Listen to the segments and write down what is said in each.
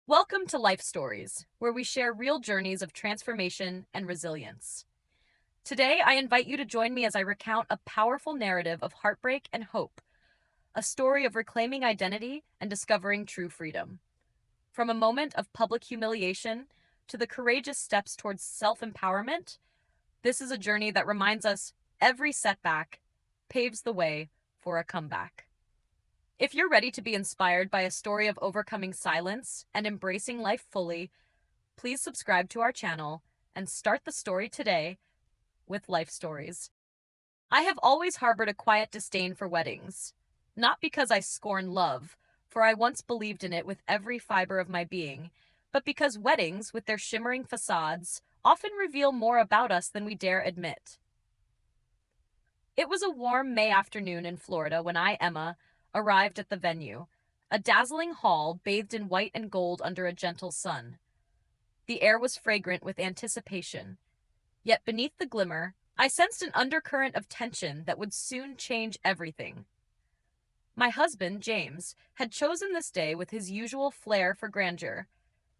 Welcome to Life Stories, where we share real journeys of transformation and resilience. Today, I invite you to join me as I recount a powerful narrative of heartbreak and hope, a story of reclaiming identity and discovering true freedom. From a moment of public humiliation to the courageous steps towards self empowerment, this is a journey that reminds us every setback paves the way for a comeback. If you're ready to be inspired by a story of overcoming silence and embracing life fully, please subscribe to our channel and start the story today with Life Stories. I have always harbored a quiet disdain for weddings, not because I scorn love, for I once believed in it with every fiber of my being, but because weddings, with their shimmering facades, often reveal more about us than we dare admit. It was a warm May afternoon in Florida when I, Emma, arrived at the venue, a dazzling hall bathed in white and gold under a gentle sun. The air was fragrant with anticipation, yet beneath the glimmer, I sensed an undercurrent of tension that would soon change everything. My husband, James, had chosen this day with his usual flair for grandeur.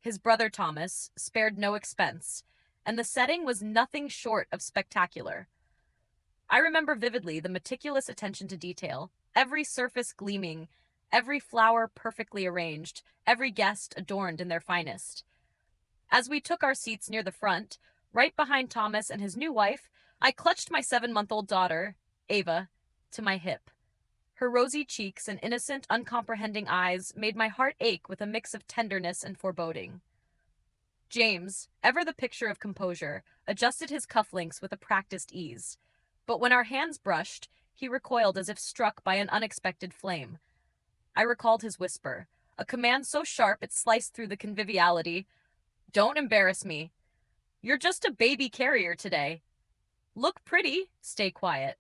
His brother Thomas spared no expense, and the setting was nothing short of spectacular. I remember vividly the meticulous attention to detail, every surface gleaming, every flower perfectly arranged, every guest adorned in their finest. As we took our seats near the front, right behind Thomas and his new wife, I clutched my 7-month-old daughter, Ava, to my hip. Her rosy cheeks and innocent, uncomprehending eyes made my heart ache with a mix of tenderness and foreboding. James, ever the picture of composure, adjusted his cufflinks with a practiced ease. But when our hands brushed, he recoiled as if struck by an unexpected flame. I recalled his whisper, a command so sharp it sliced through the conviviality. "Don't embarrass me. You're just a baby carrier today. Look pretty, stay quiet."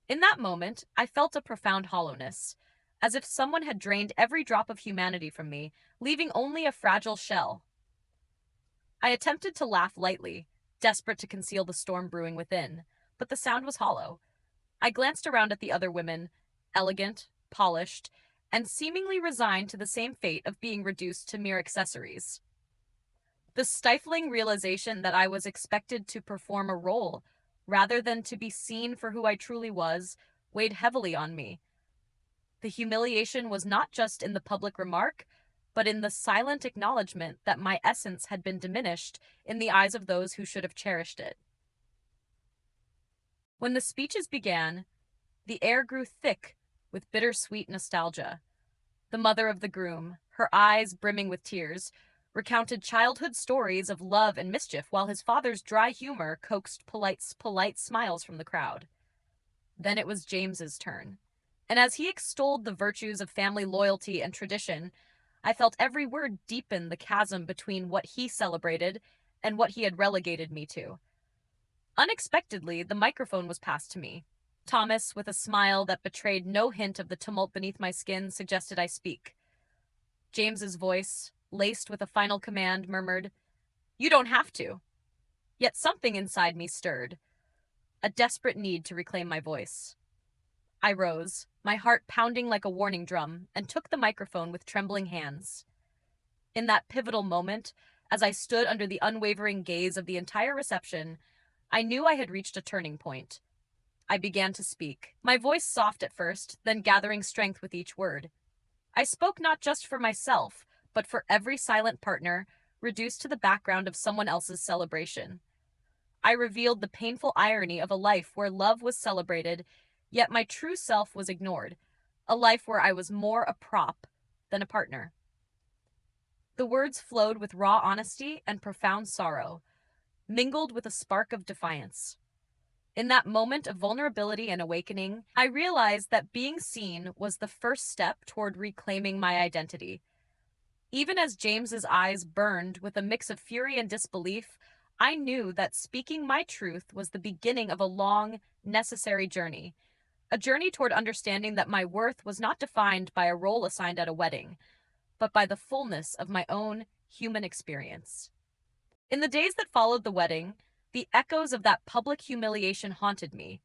In that moment, I felt a profound hollowness, as if someone had drained every drop of humanity from me, leaving only a fragile shell. I attempted to laugh lightly, desperate to conceal the storm brewing within, but the sound was hollow. I glanced around at the other women, elegant, polished, and seemingly resigned to the same fate of being reduced to mere accessories. The stifling realization that I was expected to perform a role, rather than to be seen for who I truly was, weighed heavily on me. The humiliation was not just in the public remark, but in the silent acknowledgement that my essence had been diminished in the eyes of those who should have cherished it. When the speeches began, the air grew thick with bittersweet nostalgia. The mother of the groom, her eyes brimming with tears, recounted childhood stories of love and mischief, while his father's dry humor coaxed polite smiles from the crowd. Then it was James's turn. And as he extolled the virtues of family loyalty and tradition, I felt every word deepen the chasm between what he celebrated and what he had relegated me to. Unexpectedly, the microphone was passed to me. Thomas, with a smile that betrayed no hint of the tumult beneath my skin, suggested I speak. James's voice, laced with a final command, murmured, "You don't have to." Yet something inside me stirred, a desperate need to reclaim my voice. I rose, my heart pounding like a warning drum, and took the microphone with trembling hands. In that pivotal moment, as I stood under the unwavering gaze of the entire reception, I knew I had reached a turning point. I began to speak, my voice soft at first, then gathering strength with each word. I spoke not just for myself, but for every silent partner, reduced to the background of someone else's celebration. I revealed the painful irony of a life where love was celebrated, yet my true self was ignored, a life where I was more a prop than a partner. The words flowed with raw honesty and profound sorrow, mingled with a spark of defiance. In that moment of vulnerability and awakening, I realized that being seen was the first step toward reclaiming my identity. Even as James's eyes burned with a mix of fury and disbelief, I knew that speaking my truth was the beginning of a long, necessary journey. A journey toward understanding that my worth was not defined by a role assigned at a wedding, but by the fullness of my own human experience. In the days that followed the wedding, the echoes of that public humiliation haunted me.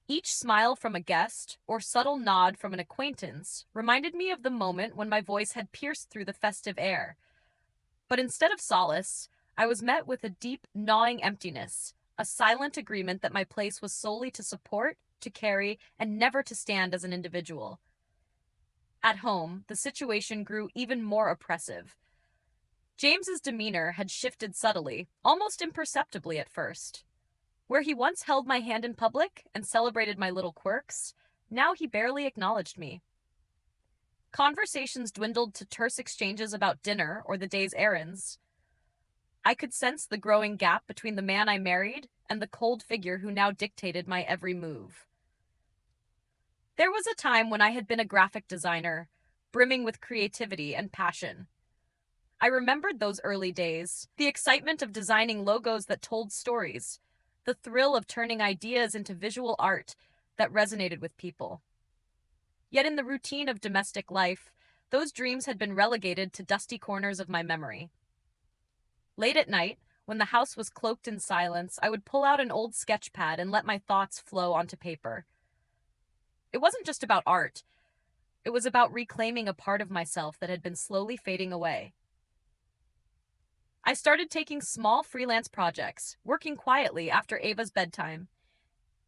Each smile from a guest or subtle nod from an acquaintance reminded me of the moment when my voice had pierced through the festive air. But instead of solace, I was met with a deep, gnawing emptiness, a silent agreement that my place was solely to support, to carry, and never to stand as an individual. At home, the situation grew even more oppressive. James's demeanor had shifted subtly, almost imperceptibly at first. Where he once held my hand in public and celebrated my little quirks, now he barely acknowledged me. Conversations dwindled to terse exchanges about dinner or the day's errands. I could sense the growing gap between the man I married and the cold figure who now dictated my every move. There was a time when I had been a graphic designer, brimming with creativity and passion. I remembered those early days, the excitement of designing logos that told stories, the thrill of turning ideas into visual art that resonated with people. Yet in the routine of domestic life, those dreams had been relegated to dusty corners of my memory. Late at night, when the house was cloaked in silence, I would pull out an old sketch pad and let my thoughts flow onto paper. It wasn't just about art, it was about reclaiming a part of myself that had been slowly fading away. I started taking small freelance projects, working quietly after Ava's bedtime.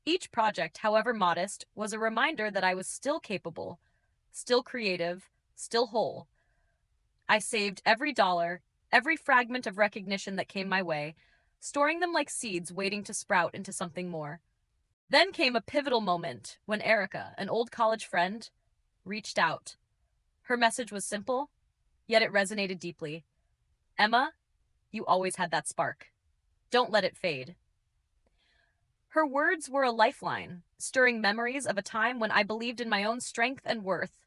Each project, however modest, was a reminder that I was still capable, still creative, still whole. I saved every dollar, every fragment of recognition that came my way, storing them like seeds waiting to sprout into something more. Then came a pivotal moment when Erica, an old college friend, reached out. Her message was simple, yet it resonated deeply. Emma, you always had that spark. Don't let it fade. Her words were a lifeline, stirring memories of a time when I believed in my own strength and worth.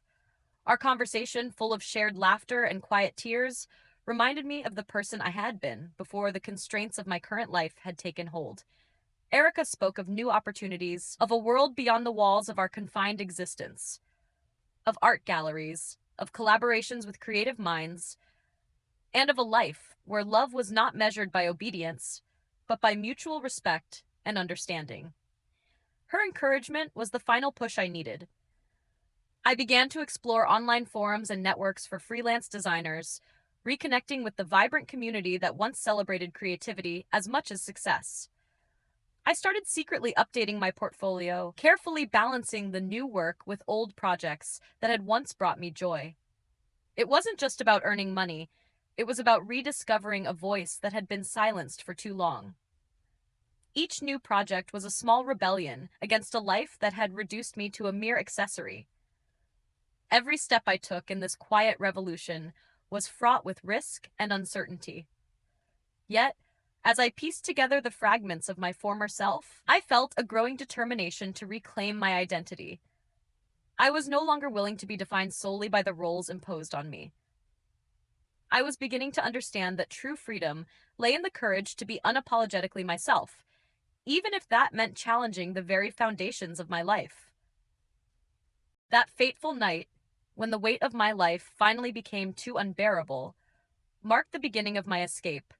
Our conversation, full of shared laughter and quiet tears, reminded me of the person I had been before the constraints of my current life had taken hold. Erica spoke of new opportunities, of a world beyond the walls of our confined existence, of art galleries, of collaborations with creative minds, and of a life where love was not measured by obedience, but by mutual respect and understanding. Her encouragement was the final push I needed. I began to explore online forums and networks for freelance designers, reconnecting with the vibrant community that once celebrated creativity as much as success. I started secretly updating my portfolio, carefully balancing the new work with old projects that had once brought me joy. It wasn't just about earning money, it was about rediscovering a voice that had been silenced for too long. Each new project was a small rebellion against a life that had reduced me to a mere accessory. Every step I took in this quiet revolution was fraught with risk and uncertainty. Yet, as I pieced together the fragments of my former self, I felt a growing determination to reclaim my identity. I was no longer willing to be defined solely by the roles imposed on me. I was beginning to understand that true freedom lay in the courage to be unapologetically myself, even if that meant challenging the very foundations of my life. That fateful night, when the weight of my life finally became too unbearable, marked the beginning of my escape,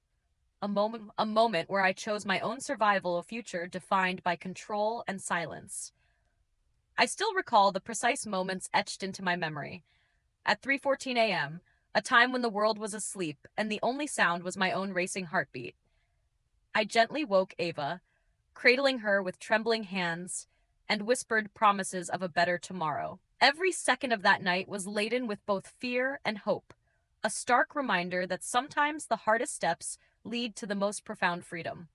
a moment where I chose my own survival, a future defined by control and silence. I still recall the precise moments etched into my memory. At 3:14 a.m., a time when the world was asleep and the only sound was my own racing heartbeat, I gently woke Ava, cradling her with trembling hands, and whispered promises of a better tomorrow. Every second of that night was laden with both fear and hope, a stark reminder that sometimes the hardest steps lead to the most profound freedom.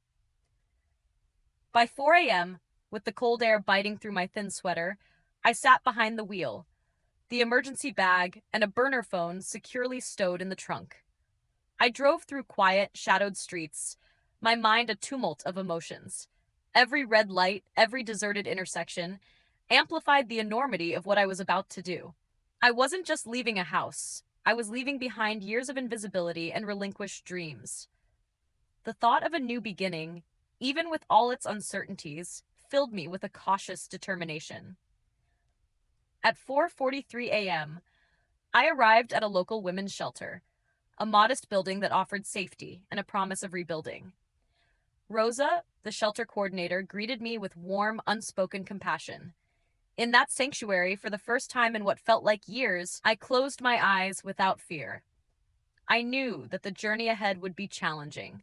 By 4 a.m., with the cold air biting through my thin sweater, I sat behind the wheel, the emergency bag and a burner phone securely stowed in the trunk. I drove through quiet, shadowed streets, my mind a tumult of emotions. Every red light, every deserted intersection, amplified the enormity of what I was about to do. I wasn't just leaving a house, I was leaving behind years of invisibility and relinquished dreams. The thought of a new beginning, even with all its uncertainties, filled me with a cautious determination. At 4:43 a.m., I arrived at a local women's shelter, a modest building that offered safety and a promise of rebuilding. Rosa, the shelter coordinator, greeted me with warm, unspoken compassion. In that sanctuary, for the first time in what felt like years, I closed my eyes without fear. I knew that the journey ahead would be challenging.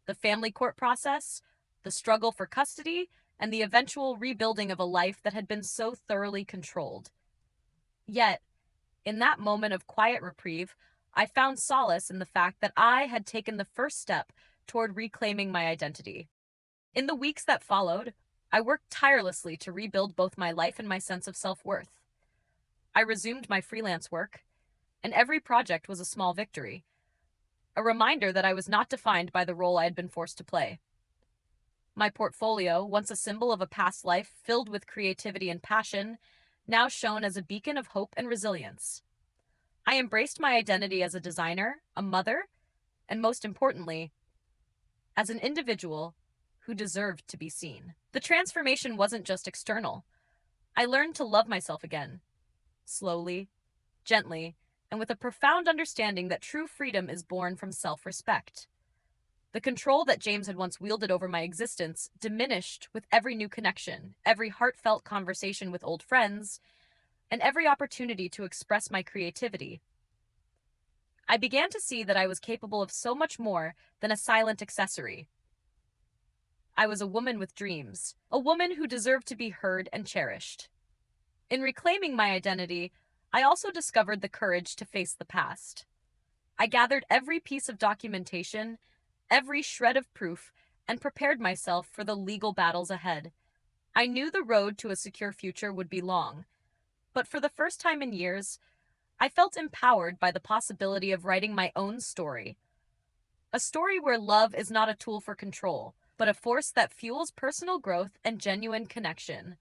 The family court process, the struggle for custody, and the eventual rebuilding of a life that had been so thoroughly controlled. Yet, in that moment of quiet reprieve, I found solace in the fact that I had taken the first step toward reclaiming my identity. In the weeks that followed, I worked tirelessly to rebuild both my life and my sense of self worth. I resumed my freelance work, and every project was a small victory, a reminder that I was not defined by the role I had been forced to play. My portfolio, once a symbol of a past life filled with creativity and passion, now shone as a beacon of hope and resilience. I embraced my identity as a designer, a mother, and most importantly, as an individual who deserved to be seen. The transformation wasn't just external. I learned to love myself again, slowly, gently, and with a profound understanding that true freedom is born from self-respect. The control that James had once wielded over my existence diminished with every new connection, every heartfelt conversation with old friends, and every opportunity to express my creativity. I began to see that I was capable of so much more than a silent accessory. I was a woman with dreams, a woman who deserved to be heard and cherished. In reclaiming my identity, I also discovered the courage to face the past. I gathered every piece of documentation, every shred of proof, and prepared myself for the legal battles ahead. I knew the road to a secure future would be long, but for the first time in years, I felt empowered by the possibility of writing my own story. A story where love is not a tool for control, but a force that fuels personal growth and genuine connection.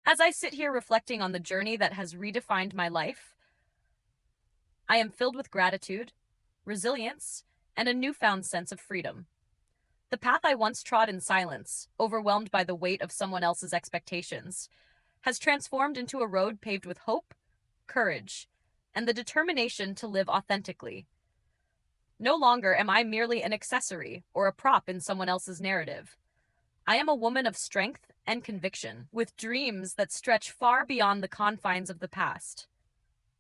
As I sit here reflecting on the journey that has redefined my life, I am filled with gratitude, resilience, and a newfound sense of freedom. The path I once trod in silence, overwhelmed by the weight of someone else's expectations, has transformed into a road paved with hope, courage, and the determination to live authentically. No longer am I merely an accessory or a prop in someone else's narrative. I am a woman of strength and conviction, with dreams that stretch far beyond the confines of the past.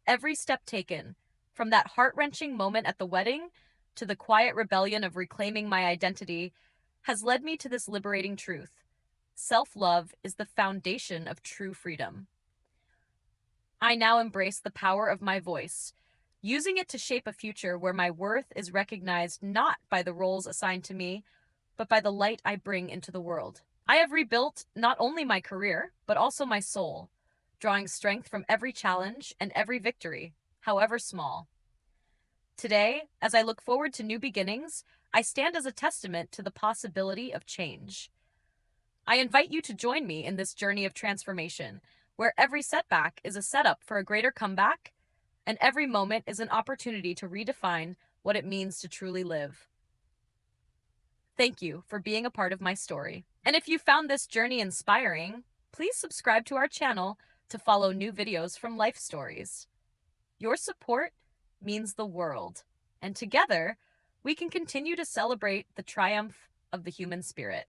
Every step taken, from that heart-wrenching moment at the wedding to the quiet rebellion of reclaiming my identity, has led me to this liberating truth. Self-love is the foundation of true freedom. I now embrace the power of my voice, using it to shape a future where my worth is recognized not by the roles assigned to me, but by the light I bring into the world. I have rebuilt not only my career, but also my soul, drawing strength from every challenge and every victory, however small. Today, as I look forward to new beginnings, I stand as a testament to the possibility of change. I invite you to join me in this journey of transformation, where every setback is a setup for a greater comeback, and every moment is an opportunity to redefine what it means to truly live. Thank you for being a part of my story. And if you found this journey inspiring, please subscribe to our channel to follow new videos from Life Stories. Your support means the world, and together, we can continue to celebrate the triumph of the human spirit.